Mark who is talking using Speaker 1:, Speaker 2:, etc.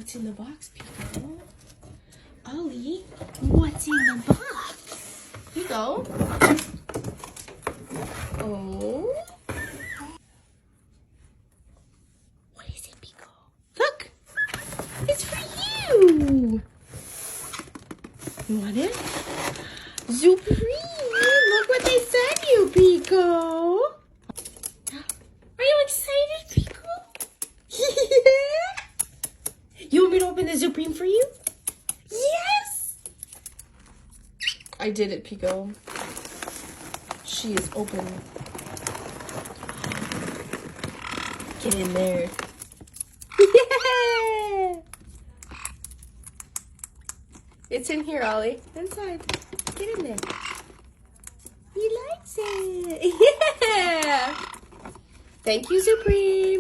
Speaker 1: What's in the box, Pico? Ollie, what's in the box? Pico? Oh. What is it, Pico? Look! It's for you! You want it? Supreme! Look what they sent you, Pico! Are you excited, Pico? Yeah? You want me to open the Supreme for you? Yes! I did it, Pico. She is open. Get in there. Yeah! It's in here, Ollie. Inside. Get in there. He likes it. Yeah! Thank you, Supreme.